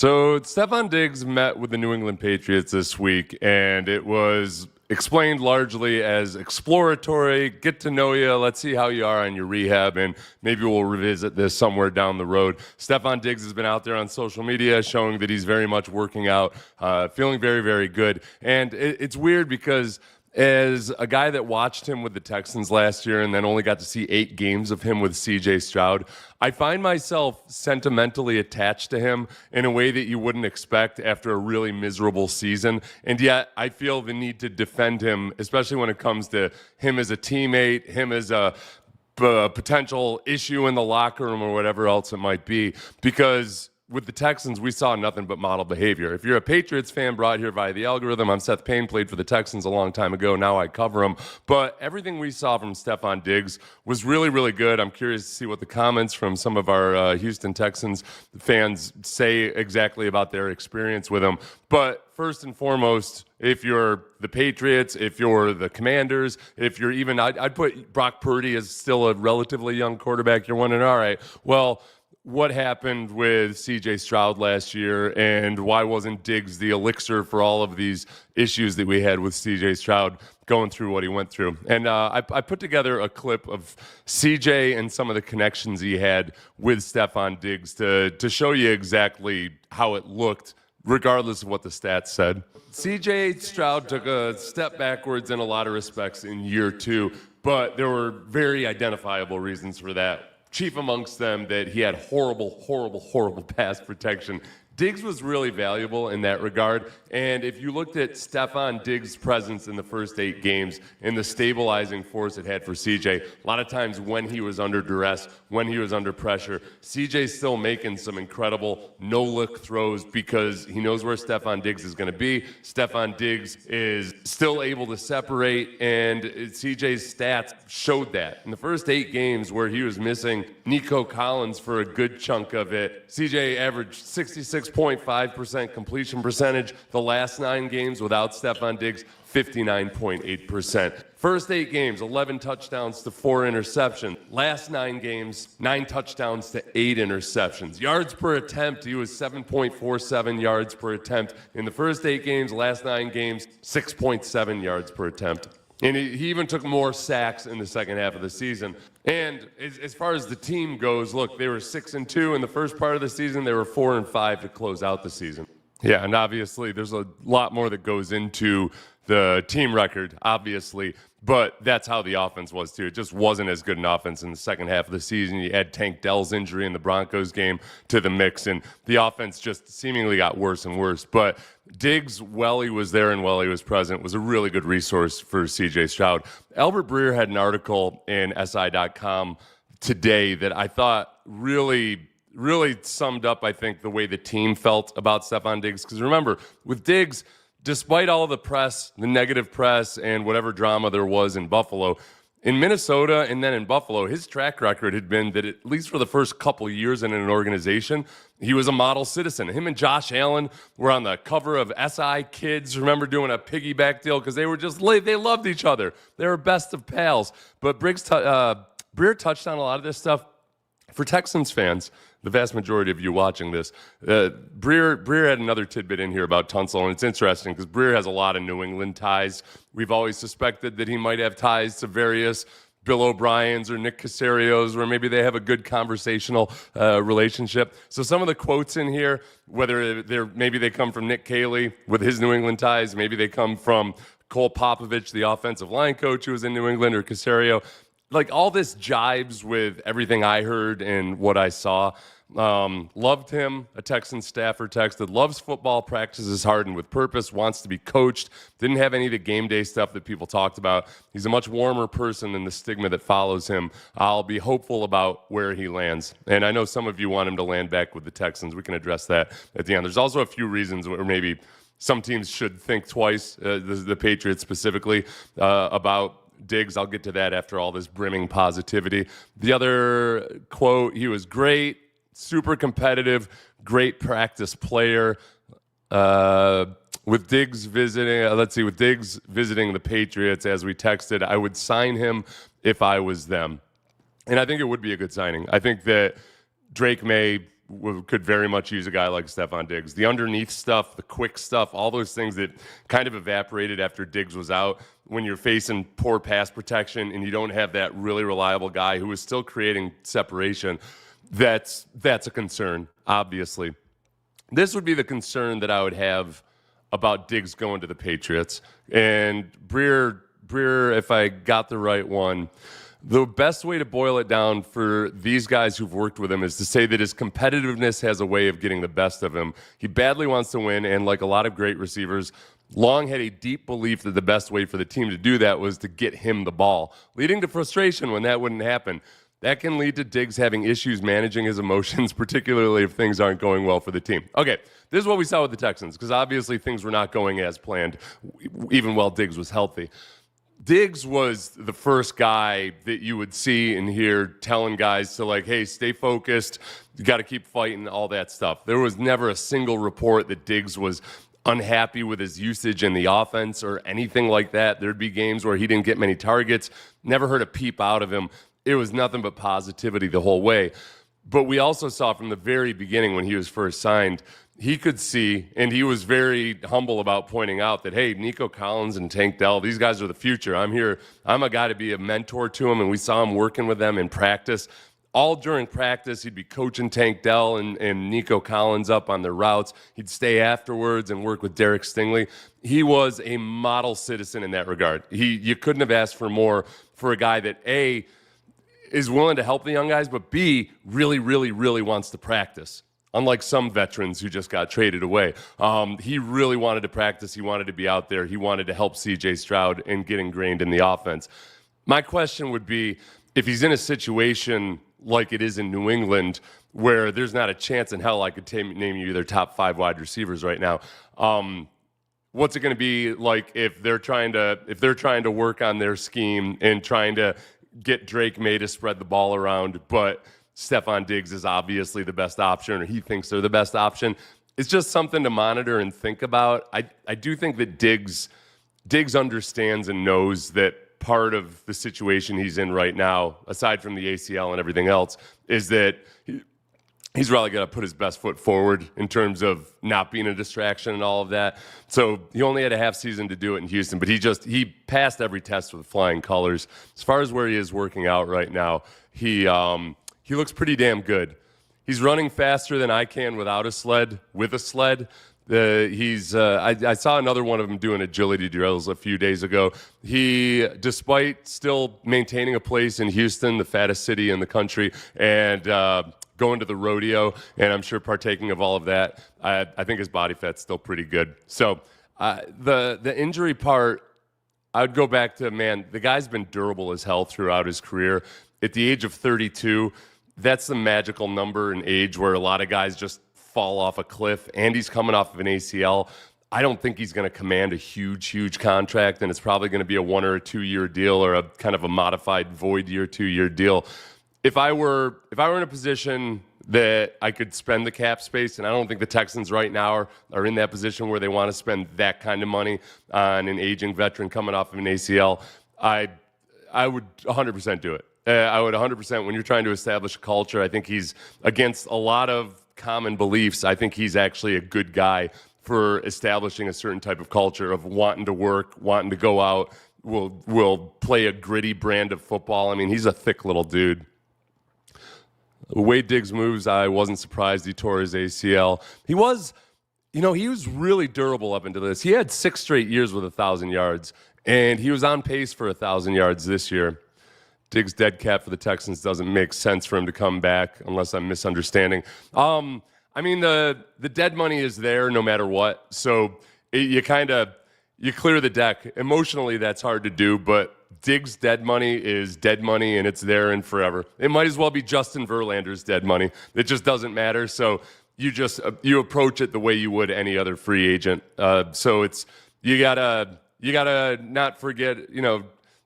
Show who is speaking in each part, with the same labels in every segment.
Speaker 1: So Stefon Diggs met with the New England Patriots this week, and it was explained largely as exploratory, get to know you, let's see how you are on your rehab, and maybe we'll revisit this somewhere down the road. Stefon Diggs has been out there on social media showing that he's very much working out, feeling very, very good. And it's weird because as a guy that watched him with the Texans last year and then only got to see 8 games of him with CJ Stroud, I find myself sentimentally attached to him in a way that you wouldn't expect after a really miserable season. And yet I feel the need to defend him, especially when it comes to him as a teammate, him as a potential issue in the locker room or whatever else it might be, because with the Texans, we saw nothing but model behavior. If you're a Patriots fan brought here via the algorithm, I'm Seth Payne, played for the Texans a long time ago. Now I cover them. But everything we saw from Stefon Diggs was really, really good. I'm curious to see what the comments from some of our Houston Texans fans say exactly about their experience with him. But first and foremost, if you're the Patriots, if you're the Commanders, if you're even, I'd put Brock Purdy as still a relatively young quarterback, you're wondering, all right, well, what happened with CJ Stroud last year, and why wasn't Diggs the elixir for all of these issues that we had with CJ Stroud going through what he went through? And I put together a clip of CJ and some of the connections he had with Stefon Diggs to show you exactly how it looked, regardless of what the stats said. CJ Stroud took a step backwards in a lot of respects in year 2, but there were very identifiable reasons for that. Chief amongst them that he had horrible pass protection. Diggs was really valuable in that regard. And if you looked at Stefon Diggs' presence in the first 8 games and the stabilizing force it had for CJ, a lot of times when he was under duress, when he was under pressure, CJ's still making some incredible no-look throws because he knows where Stefon Diggs is going to be. Stefon Diggs is still able to separate, and CJ's stats showed that. In the first 8 games where he was missing Nico Collins for a good chunk of it, CJ averaged 66.5% completion percentage. The last 9 games without Stefon Diggs, 59.8%. First 8 games, 11 touchdowns to 4 interceptions. Last 9 games, 9 touchdowns to 8 interceptions. Yards per attempt, he was 7.47 yards per attempt. In the first 8 games, last 9 games, 6.7 yards per attempt. And he even took more sacks in the second half of the season. And as far as the team goes, look, they were 6-2 in the first part of the season. They were 4-5 to close out the season. Yeah, and obviously there's a lot more that goes into the team record, obviously, but that's how the offense was too. It just wasn't as good an offense in the second half of the season. You add Tank Dell's injury in the Broncos game to the mix, and the offense just seemingly got worse and worse. But Diggs, while he was there and while he was present, was a really good resource for CJ Stroud. Albert Breer had an article in SI.com today that I thought really summed up, I think, the way the team felt about Stefon Diggs. Because remember, with Diggs, despite all the press, the negative press, and whatever drama there was in Buffalo, in Minnesota and then in Buffalo, his track record had been that at least for the first couple of years in an organization, he was a model citizen. Him and Josh Allen were on the cover of SI Kids, remember, doing a piggyback deal because they were just they loved each other. They were best of pals. But Breer touched on a lot of this stuff. For Texans fans, the vast majority of you watching this, Breer had another tidbit in here about Tunsil, and it's interesting because Breer has a lot of New England ties. We've always suspected that he might have ties to various Bill O'Briens or Nick Casarios, where maybe they have a good conversational relationship. So some of the quotes in here, whether maybe they come from Nick Caley with his New England ties, maybe they come from Cole Popovich, the offensive line coach who was in New England, or Casario. Like, all this jibes with everything I heard and what I saw. Loved him, a Texan staffer texted, loves football, practices hard and with purpose, wants to be coached, didn't have any of the game day stuff that people talked about. He's a much warmer person than the stigma that follows him. I'll be hopeful about where he lands. And I know some of you want him to land back with the Texans. We can address that at the end. There's also a few reasons where maybe some teams should think twice, the Patriots specifically, about Diggs. I'll get to that after all this brimming positivity. The other quote, he was great, super competitive, great practice player. With Diggs visiting, with Diggs visiting the Patriots, as we texted, I would sign him if I was them. And I think it would be a good signing. I think that Drake May could very much use a guy like Stefon Diggs. The underneath stuff, the quick stuff, all those things that kind of evaporated after Diggs was out. When you're facing poor pass protection and you don't have that really reliable guy who is still creating separation, that's a concern, obviously. This would be the concern that I would have about Diggs going to the Patriots. And Breer, if I got the right one, the best way to boil it down for these guys who've worked with him is to say that his competitiveness has a way of getting the best of him. He badly wants to win, and like a lot of great receivers, Long had a deep belief that the best way for the team to do that was to get him the ball, leading to frustration when that wouldn't happen. That can lead to Diggs having issues managing his emotions, particularly if things aren't going well for the team. Okay, this is what we saw with the Texans, because obviously things were not going as planned, even while Diggs was healthy. Diggs was the first guy that you would see and hear telling guys to, like, hey, stay focused, you got to keep fighting, all that stuff. There was never a single report that Diggs was unhappy with his usage in the offense or anything like that. There'd be games where he didn't get many targets, never heard a peep out of him. It was nothing but positivity the whole way. But we also saw from the very beginning when he was first signed, he could see, and he was very humble about pointing out that, hey, Nico Collins and Tank Dell, these guys are the future. I'm here. I'm a guy to be a mentor to them, and we saw him working with them in practice. All during practice, he'd be coaching Tank Dell and Nico Collins up on their routes. He'd stay afterwards and work with Derek Stingley. He was a model citizen in that regard. You couldn't have asked for more for a guy that, A, is willing to help the young guys, but B, really, really, really wants to practice. Unlike some veterans who just got traded away. He really wanted to practice. He wanted to be out there. He wanted to help CJ Stroud and get ingrained in the offense. My question would be, if he's in a situation like it is in New England, where there's not a chance in hell I could name you their top 5 wide receivers right now, what's it going to be like if they're trying to work on their scheme and trying to get Drake May to spread the ball around, but Stefon Diggs is obviously the best option, or he thinks they're the best option? It's just something to monitor and think about. I do think that Diggs understands and knows that part of the situation he's in right now, aside from the ACL and everything else, is that he's really got to put his best foot forward in terms of not being a distraction and all of that. So he only had a half season to do it in Houston, but he passed every test with flying colors. As far as where he is working out right now, he looks pretty damn good. He's running faster than I can without a sled, with a sled. I saw another one of them doing agility drills a few days ago. He, despite still maintaining a place in Houston, the fattest city in the country, and going to the rodeo, and I'm sure partaking of all of that, I think his body fat's still pretty good. So the injury part, I would go back to, man, the guy's been durable as hell throughout his career. At the age of 32, that's the magical number in age where a lot of guys just fall off a cliff, and he's coming off of an ACL. I don't think he's going to command a huge contract, and it's probably going to be a 1 or a 2 year deal, or a kind of a modified void year, 2 year deal. If I were in a position that I could spend the cap space, and I don't think the Texans right now are in that position where they want to spend that kind of money on an aging veteran coming off of an ACL, I would 100% do it. I would 100%. When you're trying to establish a culture, I think he's against a lot of common beliefs. I think he's actually a good guy for establishing a certain type of culture of wanting to work, wanting to go out, will play a gritty brand of football. I mean, he's a thick little dude. The way Diggs moves, I wasn't surprised he tore his ACL. He was really durable up until this. He had 6 straight years with 1,000 yards, and he was on pace for 1,000 yards this year. Diggs dead cap for the Texans doesn't make sense for him to come back, unless I'm misunderstanding. I mean, the dead money is there no matter what, so you clear the deck. Emotionally, that's hard to do, but Diggs' dead money is dead money, and it's there and forever. It might as well be Justin Verlander's dead money. It just doesn't matter. So you approach it the way you would any other free agent. So it's you gotta not forget,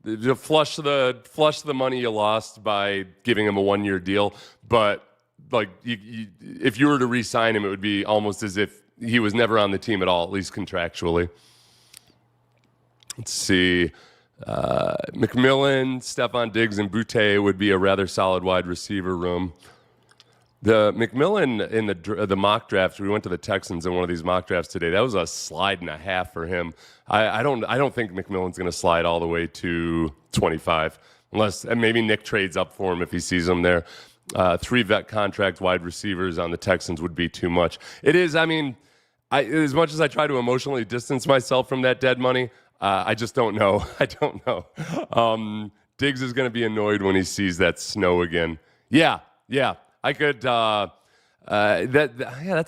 Speaker 1: to flush the money you lost by giving him a 1 year deal. But like if you were to re-sign him, it would be almost as if he was never on the team at all, at least contractually. Let's see. McMillan, Stefon Diggs, and Boutte would be a rather solid wide receiver room. The McMillan in the mock draft, we went to the Texans in one of these mock drafts today. That was a slide and a half for him. I don't think McMillan's going to slide all the way to 25, unless and maybe Nick trades up for him if he sees him there. 3 vet contract wide receivers on the Texans would be too much. It is. I mean, as much as I try to emotionally distance myself from that dead money, I just don't know. I don't know. Diggs is going to be annoyed when he sees that snow again. Yeah. I could. That's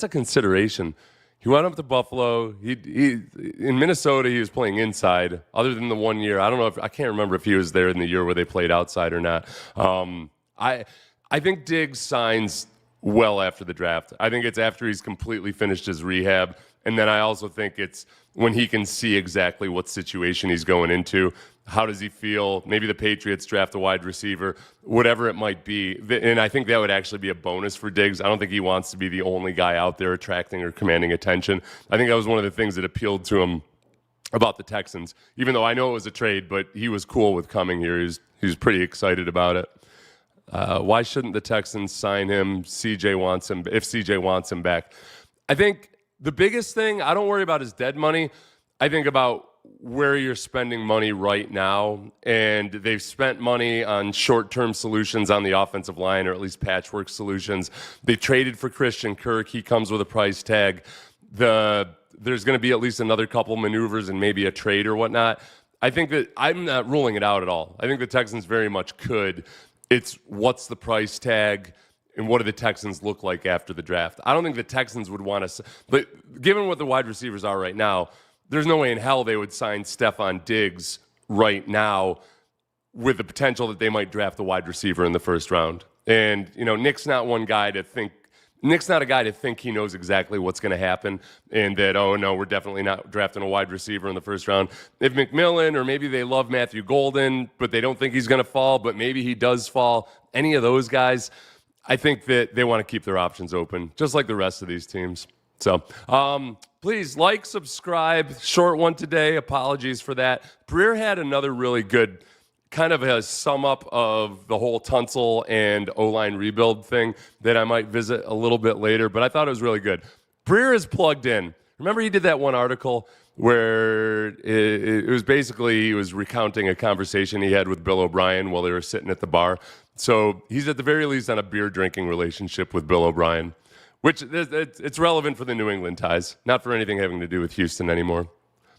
Speaker 1: a consideration. He went up to Buffalo. He in Minnesota. He was playing inside. Other than the 1 year, I don't know if I can't remember if he was there in the year where they played outside or not. I think Diggs signs well after the draft. I think it's after he's completely finished his rehab, and then I also think it's when he can see exactly what situation he's going into. How does he feel? Maybe the Patriots draft a wide receiver, whatever it might be. And I think that would actually be a bonus for Diggs. I don't think he wants to be the only guy out there attracting or commanding attention. I think that was one of the things that appealed to him about the Texans, even though I know it was a trade, but he was cool with coming here. He was pretty excited about it. Why shouldn't the Texans sign him? CJ wants him. If CJ wants him back, I think the biggest thing, I don't worry about his dead money. I think about where you're spending money right now, and they've spent money on short-term solutions on the offensive line, or at least patchwork solutions. They traded for Christian Kirk. He comes with a price tag. There's going to be at least another couple maneuvers and maybe a trade or whatnot. I think that I'm not ruling it out at all. I think the Texans very much could. It's what's the price tag and what do the Texans look like after the draft. I don't think the Texans would want to, but given what the wide receivers are right now, there's no way in hell they would sign Stefon Diggs right now with the potential that they might draft the wide receiver in the first round. And, Nick's not a guy to think he knows exactly what's going to happen and that, oh, no, we're definitely not drafting a wide receiver in the first round. If McMillan, or maybe they love Matthew Golden, but they don't think he's going to fall, but maybe he does fall, any of those guys, I think that they want to keep their options open, just like the rest of these teams. So please like, subscribe. Short one today. Apologies for that. Breer had another really good kind of a sum up of the whole Tunsil and O-line rebuild thing that I might visit a little bit later, but I thought it was really good. Breer is plugged in. Remember he did that one article where it was basically he was recounting a conversation he had with Bill O'Brien while they were sitting at the bar. So he's at the very least on a beer drinking relationship with Bill O'Brien, which it's relevant for the New England ties, not for anything having to do with Houston anymore.